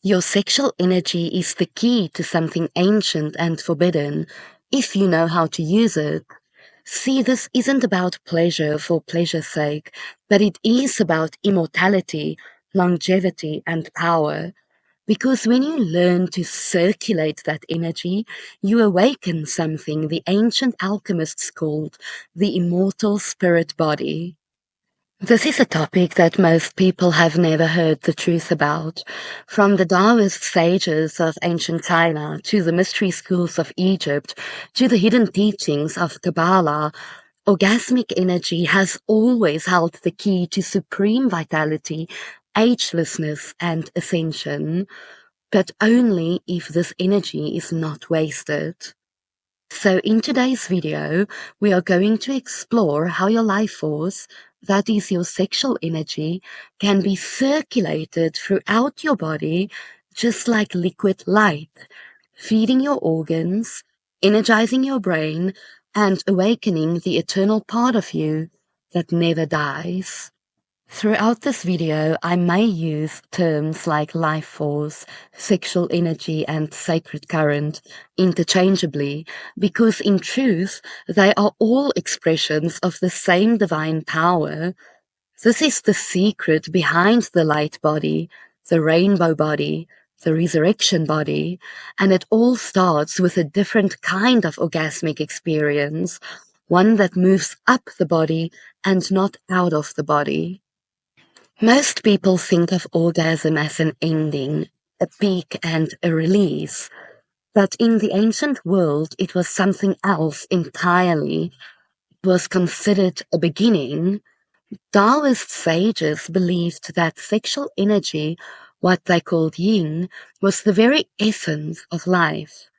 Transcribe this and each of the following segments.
Your sexual energy is the key to something ancient and forbidden, if you know how to use it. See, this isn't about pleasure for pleasure's sake, but it is about immortality, longevity, and power. Because when you learn to circulate that energy, you awaken something the ancient alchemists called the immortal spirit body. This is a topic that most people have never heard the truth about. From the Taoist sages of ancient China to the mystery schools of Egypt to the hidden teachings of Kabbalah, orgasmic energy has always held the key to supreme vitality, agelessness, and ascension, but only if this energy is not wasted. So in today's video, we are going to explore how your life force, that is your sexual energy, can be circulated throughout your body just like liquid light, feeding your organs, energizing your brain, and awakening the eternal part of you that never dies. Throughout this video, I may use terms like life force, sexual energy, and sacred current interchangeably because in truth, they are all expressions of the same divine power. This is the secret behind the light body, the rainbow body, the resurrection body, and it all starts with a different kind of orgasmic experience, one that moves up the body and not out of the body. Most people think of orgasm as an ending, a peak and a release, but in the ancient world it was something else entirely. It was considered a beginning. Taoist sages believed that sexual energy, what they called yin, was the very essence of life.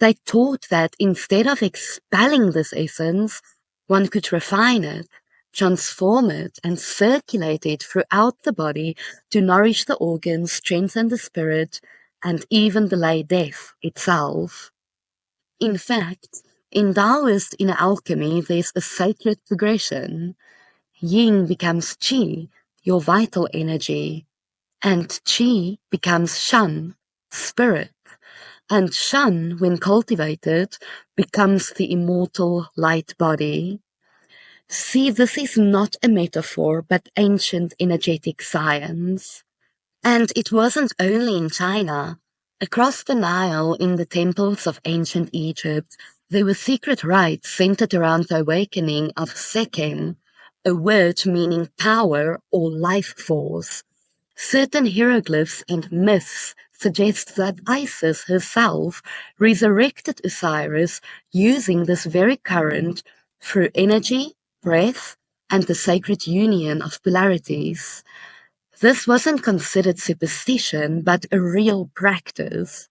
They taught that instead of expelling this essence, one could refine it, transform it, and circulate it throughout the body to nourish the organs, strengthen the spirit, and even delay death itself. In fact, in Taoist inner alchemy, there's a sacred progression. Yin becomes qi, your vital energy, and qi becomes shan, spirit. And shan, when cultivated, becomes the immortal light body. See, this is not a metaphor, but ancient energetic science. And it wasn't only in China. Across the Nile, in the temples of ancient Egypt, there were secret rites centered around the awakening of Sekhem, a word meaning power or life force. Certain hieroglyphs and myths suggest that Isis herself resurrected Osiris using this very current through energy, breath, and the sacred union of polarities. This wasn't considered superstition, but a real practice.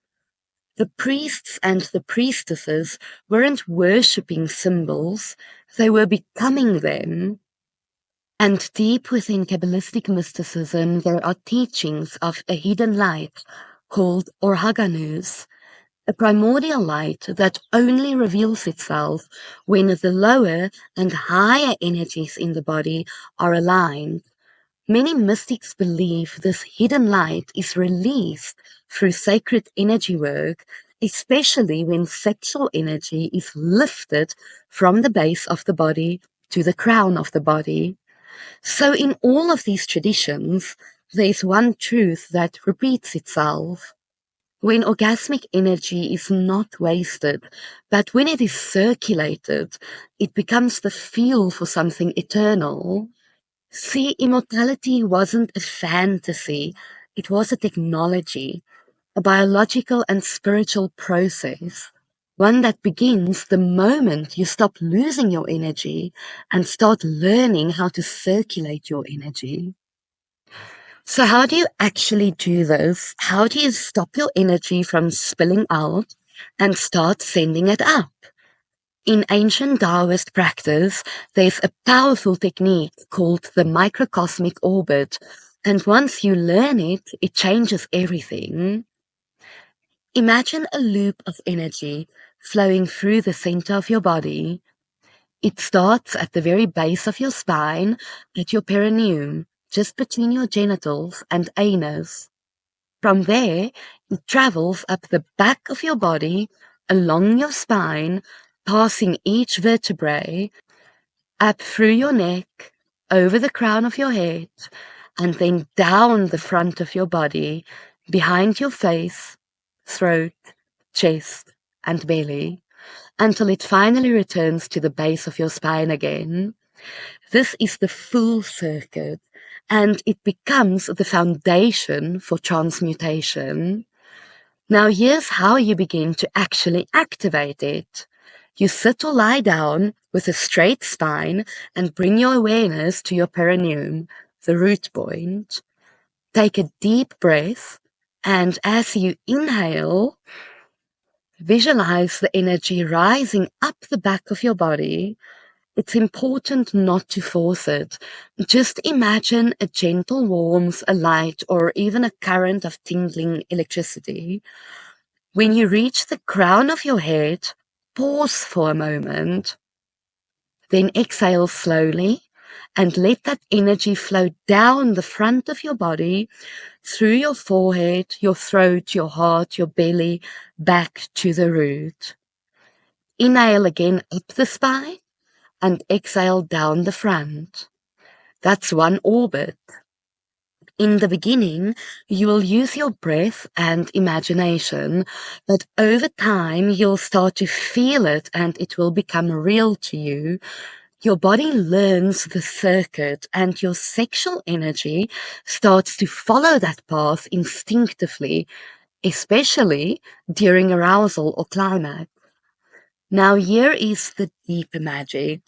The priests and the priestesses weren't worshipping symbols, they were becoming them. And deep within Kabbalistic mysticism, there are teachings of a hidden light called Orhaganus, a primordial light that only reveals itself when the lower and higher energies in the body are aligned. Many mystics believe this hidden light is released through sacred energy work, especially when sexual energy is lifted from the base of the body to the crown of the body. So in all of these traditions, there's one truth that repeats itself. When orgasmic energy is not wasted, but when it is circulated, it becomes the fuel for something eternal. See, immortality wasn't a fantasy, it was a technology, a biological and spiritual process, one that begins the moment you stop losing your energy and start learning how to circulate your energy. So how do you actually do this? How do you stop your energy from spilling out and start sending it up? In ancient Taoist practice, there's a powerful technique called the microcosmic orbit, and once you learn it, it changes everything. Imagine a loop of energy flowing through the center of your body. It starts at the very base of your spine, at your perineum, just between your genitals and anus. From there, it travels up the back of your body, along your spine, passing each vertebrae, up through your neck, over the crown of your head, and then down the front of your body, behind your face, throat, chest, and belly, until it finally returns to the base of your spine again. This is the full circuit, and it becomes the foundation for transmutation. Now here's how you begin to actually activate it. You sit or lie down with a straight spine and bring your awareness to your perineum, the root point. Take a deep breath, and as you inhale, visualize the energy rising up the back of your body. It's important not to force it. Just imagine a gentle warmth, a light, or even a current of tingling electricity. When you reach the crown of your head, pause for a moment. Then exhale slowly and let that energy flow down the front of your body, through your forehead, your throat, your heart, your belly, back to the root. Inhale again up the spine and exhale down the front. That's one orbit. In the beginning, you will use your breath and imagination, but over time you'll start to feel it and it will become real to you. Your body learns the circuit and your sexual energy starts to follow that path instinctively, especially during arousal or climax. Now here is the deeper magic.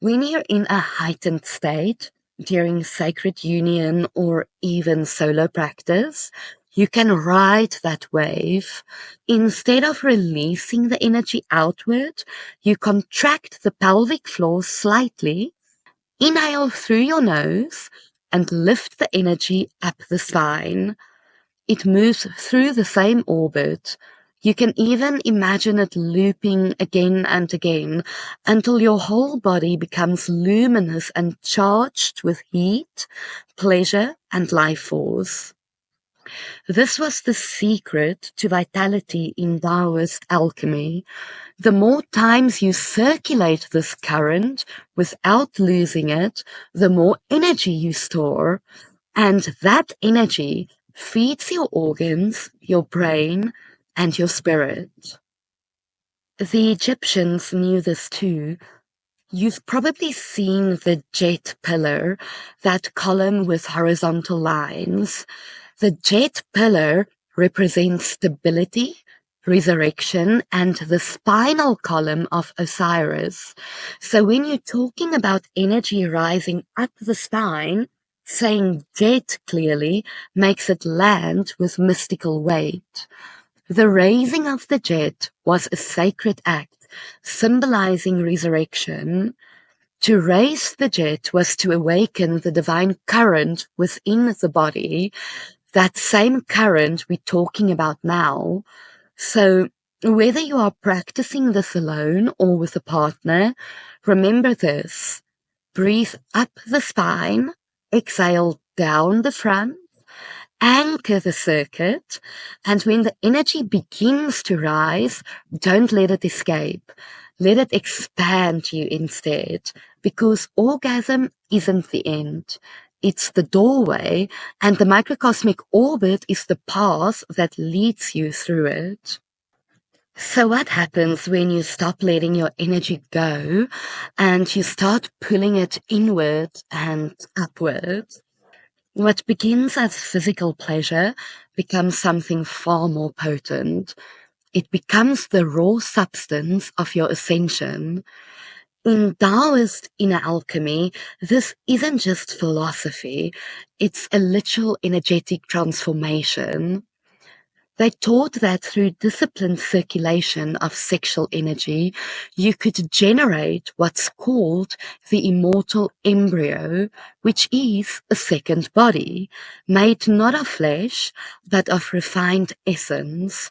When you're in a heightened state, during sacred union or even solo practice, you can ride that wave. Instead of releasing the energy outward, you contract the pelvic floor slightly, inhale through your nose, and lift the energy up the spine. It moves through the same orbit. You can even imagine it looping again and again until your whole body becomes luminous and charged with heat, pleasure, and life force. This was the secret to vitality in Taoist alchemy. The more times you circulate this current without losing it, the more energy you store. And that energy feeds your organs, your brain, and your spirit. The Egyptians knew this too. You've probably seen the jet pillar, that column with horizontal lines. The jet pillar represents stability, resurrection, and the spinal column of Osiris. So when you're talking about energy rising up the spine, saying jet clearly makes it land with mystical weight. The raising of the jet was a sacred act, symbolizing resurrection. To raise the jet was to awaken the divine current within the body, that same current we're talking about now. So whether you are practicing this alone or with a partner, remember this. Breathe up the spine, exhale down the front, anchor the circuit, and when the energy begins to rise, don't let it escape. Let it expand you instead, because orgasm isn't the end. It's the doorway, and the microcosmic orbit is the path that leads you through it. So what happens when you stop letting your energy go and you start pulling it inward and upward? What begins as physical pleasure becomes something far more potent. It becomes the raw substance of your ascension. In Taoist inner alchemy, this isn't just philosophy, it's a literal energetic transformation. They taught that through disciplined circulation of sexual energy, you could generate what's called the immortal embryo, which is a second body, made not of flesh, but of refined essence,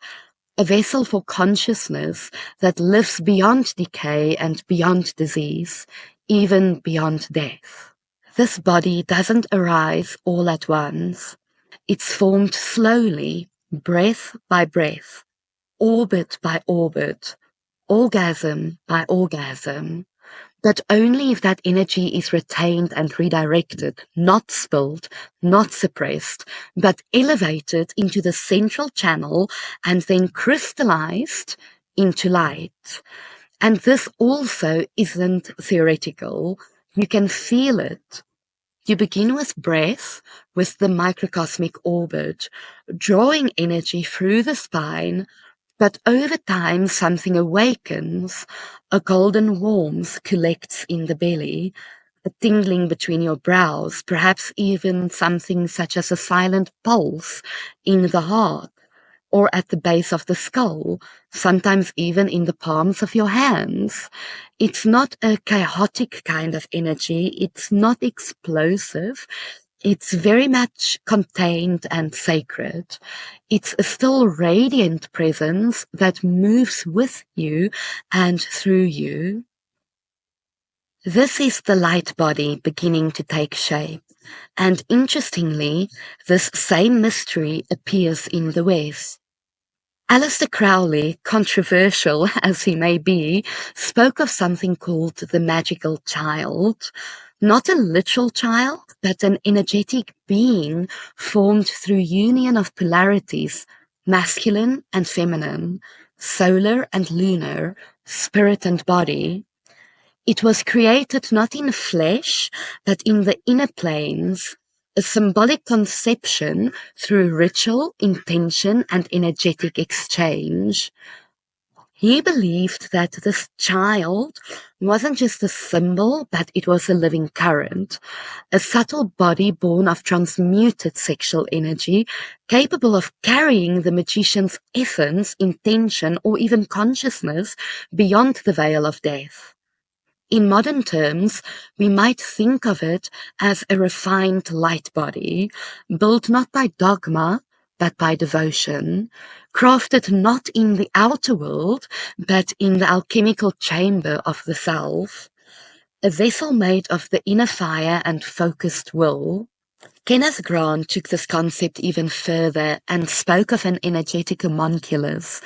a vessel for consciousness that lives beyond decay and beyond disease, even beyond death. This body doesn't arise all at once. It's formed slowly, breath by breath, orbit by orbit, orgasm by orgasm. But only if that energy is retained and redirected, not spilled, not suppressed, but elevated into the central channel and then crystallized into light. And this also isn't theoretical. You can feel it. You begin with breath, with the microcosmic orbit, drawing energy through the spine, but over time something awakens, a golden warmth collects in the belly, a tingling between your brows, perhaps even something such as a silent pulse in the heart, or at the base of the skull, sometimes even in the palms of your hands. It's not a chaotic kind of energy. It's not explosive. It's very much contained and sacred. It's a still radiant presence that moves with you and through you. This is the light body beginning to take shape. And interestingly, this same mystery appears in the West. Aleister Crowley, controversial as he may be, spoke of something called the magical child. Not a literal child, but an energetic being formed through union of polarities, masculine and feminine, solar and lunar, spirit and body. It was created not in flesh, but in the inner planes, a symbolic conception through ritual, intention, and energetic exchange. He believed that this child wasn't just a symbol, but it was a living current, a subtle body born of transmuted sexual energy, capable of carrying the magician's essence, intention, or even consciousness beyond the veil of death. In modern terms, we might think of it as a refined light body, built not by dogma, but by devotion, crafted not in the outer world, but in the alchemical chamber of the self, a vessel made of the inner fire and focused will. Kenneth Grant took this concept even further and spoke of an energetic homunculus,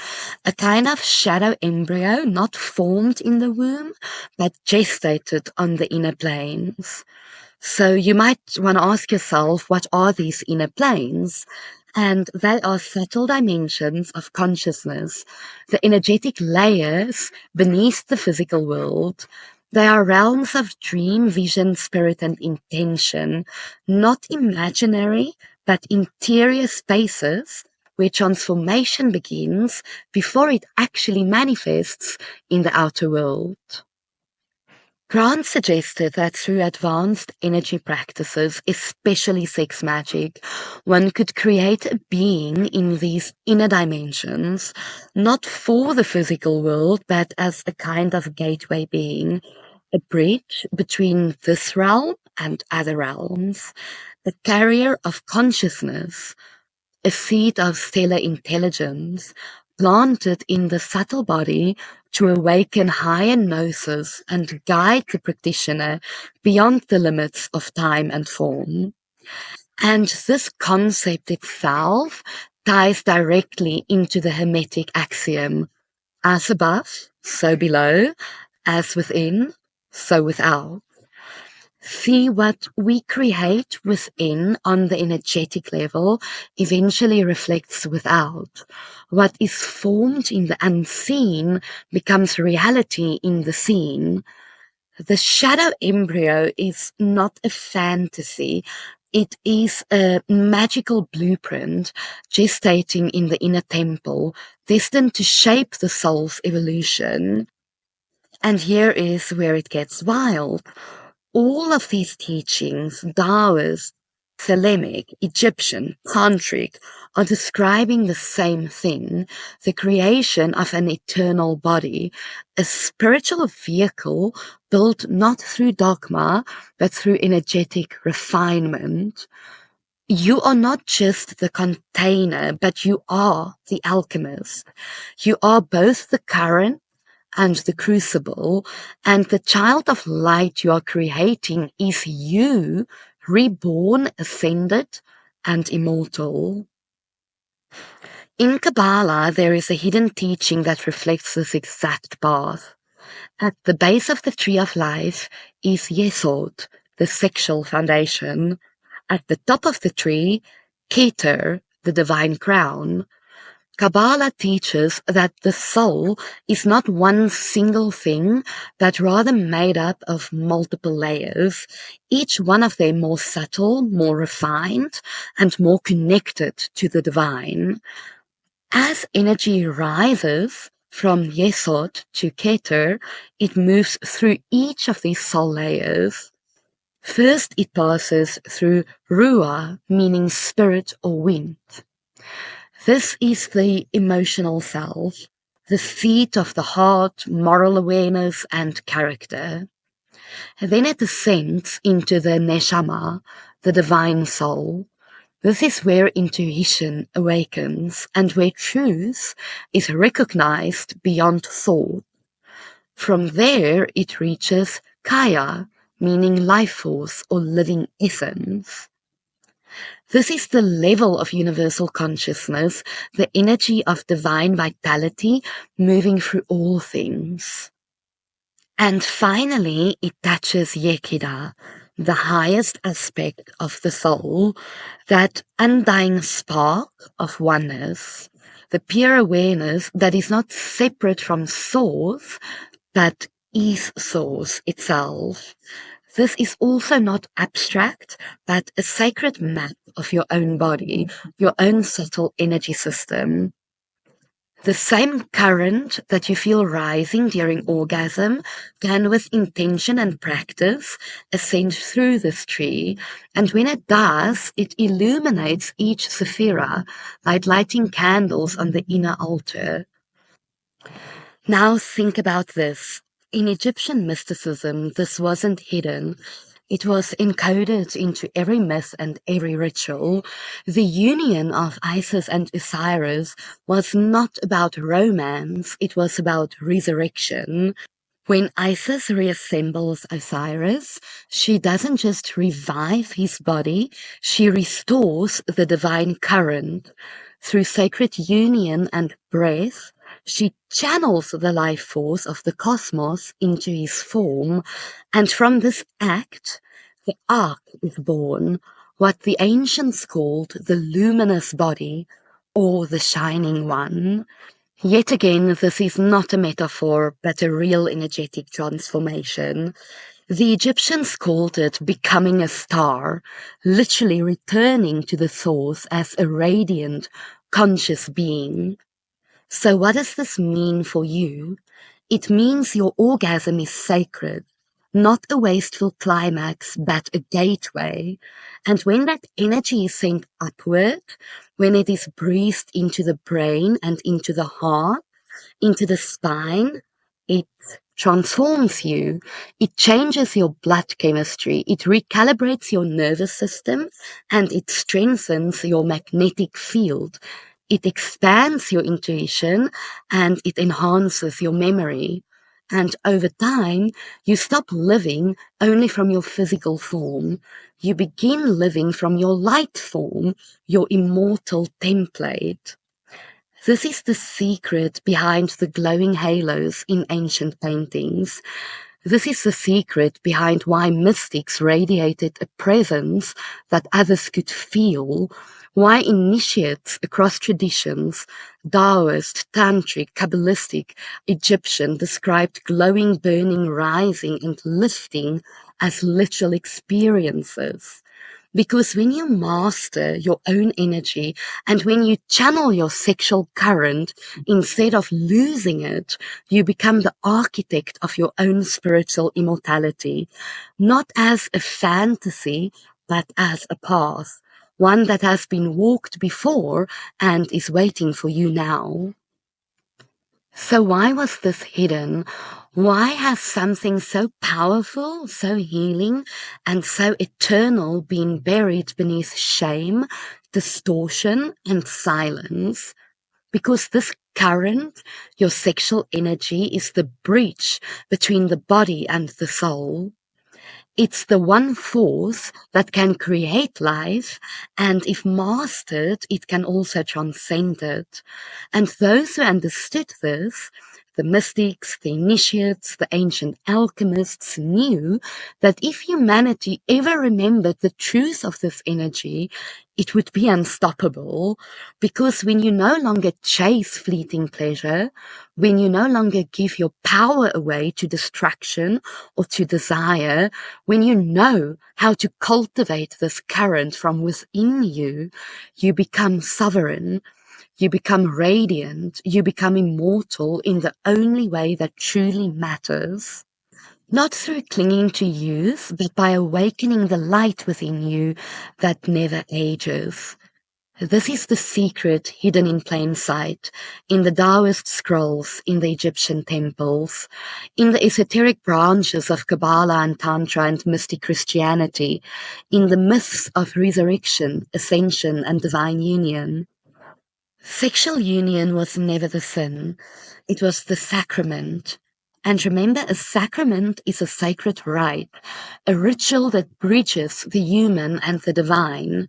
a kind of shadow embryo not formed in the womb, but gestated on the inner planes. So you might want to ask yourself, what are these inner planes? And they are subtle dimensions of consciousness, the energetic layers beneath the physical world. They are realms of dream, vision, spirit, and intention, not imaginary, but interior spaces where transformation begins before it actually manifests in the outer world. Grant suggested that through advanced energy practices, especially sex magic, one could create a being in these inner dimensions, not for the physical world, but as a kind of gateway being, a bridge between this realm and other realms, the carrier of consciousness, a seed of stellar intelligence, planted in the subtle body to awaken higher gnosis and guide the practitioner beyond the limits of time and form. And this concept itself ties directly into the Hermetic axiom, as above, so below, as within, so without. See, what we create within on the energetic level eventually reflects without. What is formed in the unseen becomes reality in the seen. The shadow embryo is not a fantasy. It is a magical blueprint gestating in the inner temple, destined to shape the soul's evolution. And here is where it gets wild. All of these teachings, Taoist, Thelemic, Egyptian, Tantric, are describing the same thing, the creation of an eternal body, a spiritual vehicle built not through dogma, but through energetic refinement. You are not just the container, but you are the alchemist. You are both the current and the crucible, and the child of light you are creating is you, reborn, ascended, and immortal. In Kabbalah, there is a hidden teaching that reflects this exact path. At the base of the tree of life is Yesod, the sexual foundation. At the top of the tree, Keter, the divine crown. Kabbalah teaches that the soul is not one single thing, but rather made up of multiple layers, each one of them more subtle, more refined, and more connected to the divine. As energy rises from Yesod to Keter, it moves through each of these soul layers. First, it passes through Ruah, meaning spirit or wind. This is the emotional self, the seat of the heart, moral awareness, and character. Then it ascends into the Neshama, the divine soul. This is where intuition awakens and where truth is recognized beyond thought. From there, it reaches Kaya, meaning life force or living essence. This is the level of universal consciousness, the energy of divine vitality moving through all things. And finally, it touches Yekida, the highest aspect of the soul, that undying spark of oneness, the pure awareness that is not separate from source, but is source itself. This is also not abstract, but a sacred map of your own body, your own subtle energy system. The same current that you feel rising during orgasm can, with intention and practice, ascend through this tree, and when it does, it illuminates each sephira like lighting candles on the inner altar. Now think about this. In Egyptian mysticism, this wasn't hidden. It was encoded into every myth and every ritual. The union of Isis and Osiris was not about romance, it was about resurrection. When Isis reassembles Osiris, she doesn't just revive his body, she restores the divine current. Through sacred union and breath, she channels the life force of the cosmos into his form, and from this act, the ark is born, what the ancients called the luminous body, or the shining one. Yet again, this is not a metaphor, but a real energetic transformation. The Egyptians called it becoming a star, literally returning to the source as a radiant, conscious being. So what does this mean for you? It means your orgasm is sacred, not a wasteful climax, but a gateway. And when that energy is sent upward, when it is breathed into the brain and into the heart, into the spine, it transforms you. It changes your blood chemistry. It recalibrates your nervous system and it strengthens your magnetic field. It expands your intuition and it enhances your memory. And over time, you stop living only from your physical form. You begin living from your light form, your immortal template. This is the secret behind the glowing halos in ancient paintings. This is the secret behind why mystics radiated a presence that others could feel, why initiates across traditions, Taoist, Tantric, Kabbalistic, Egyptian, described glowing, burning, rising, and lifting as literal experiences. Because when you master your own energy and when you channel your sexual current, instead of losing it, you become the architect of your own spiritual immortality, not as a fantasy, but as a path, one that has been walked before and is waiting for you now. So why was this hidden? Why has something so powerful, so healing, and so eternal been buried beneath shame, distortion, and silence? Because this current, your sexual energy, is the breach between the body and the soul. It's the one force that can create life, and if mastered, it can also transcend it. And those who understood this, the mystics, the initiates, the ancient alchemists, knew that if humanity ever remembered the truth of this energy, it would be unstoppable, because when you no longer chase fleeting pleasure, when you no longer give your power away to distraction or to desire, when you know how to cultivate this current from within you, you become sovereign, you become radiant, you become immortal in the only way that truly matters. Not through clinging to youth, but by awakening the light within you that never ages. This is the secret hidden in plain sight, in the Taoist scrolls, in the Egyptian temples, in the esoteric branches of Kabbalah and Tantra and mystic Christianity, in the myths of resurrection, ascension, and divine union. Sexual union was never the sin, it was the sacrament. And remember, a sacrament is a sacred rite, a ritual that bridges the human and the divine.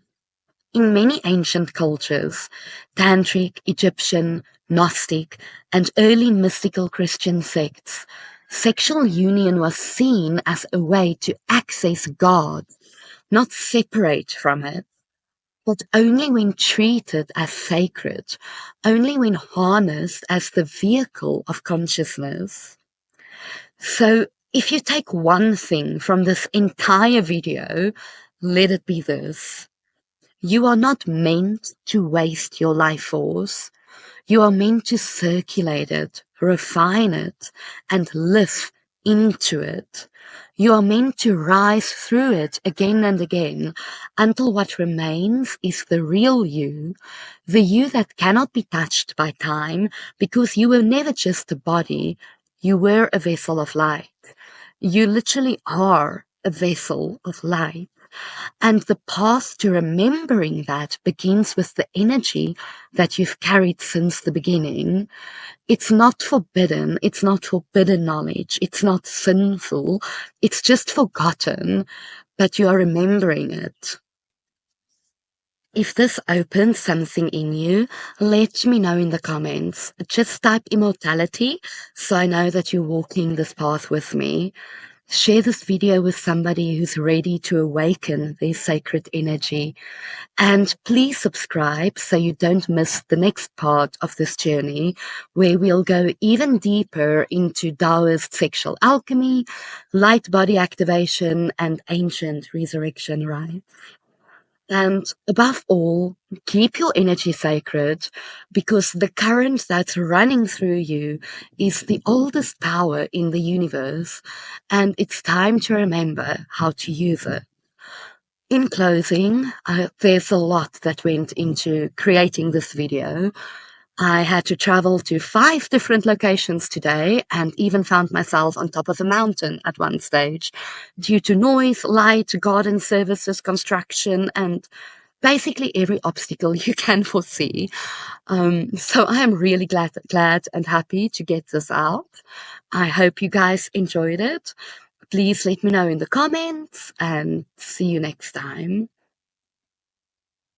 In many ancient cultures, Tantric, Egyptian, Gnostic, and early mystical Christian sects, sexual union was seen as a way to access God, not separate from it, but only when treated as sacred, only when harnessed as the vehicle of consciousness. So, if you take one thing from this entire video, let it be this. You are not meant to waste your life force. You are meant to circulate it, refine it, and live into it. You are meant to rise through it again and again until what remains is the real you, the you that cannot be touched by time, because you were never just a body, you were a vessel of light. You literally are a vessel of light. And the path to remembering that begins with the energy that you've carried since the beginning. It's not forbidden. It's not forbidden knowledge. It's not sinful. It's just forgotten, but you are remembering it. If this opens something in you, let me know in the comments. Just type immortality so I know that you're walking this path with me. Share this video with somebody who's ready to awaken their sacred energy. And please subscribe so you don't miss the next part of this journey, where we'll go even deeper into Taoist sexual alchemy, light body activation, and ancient resurrection rites. And above all, keep your energy sacred, because the current that's running through you is the oldest power in the universe, and it's time to remember how to use it. In closing, there's a lot that went into creating this video. I had to travel to 5 different locations today and even found myself on top of a mountain at one stage due to noise, light, garden services, construction, and basically every obstacle you can foresee. So I am really glad and happy to get this out. I hope you guys enjoyed it. Please let me know in the comments and see you next time.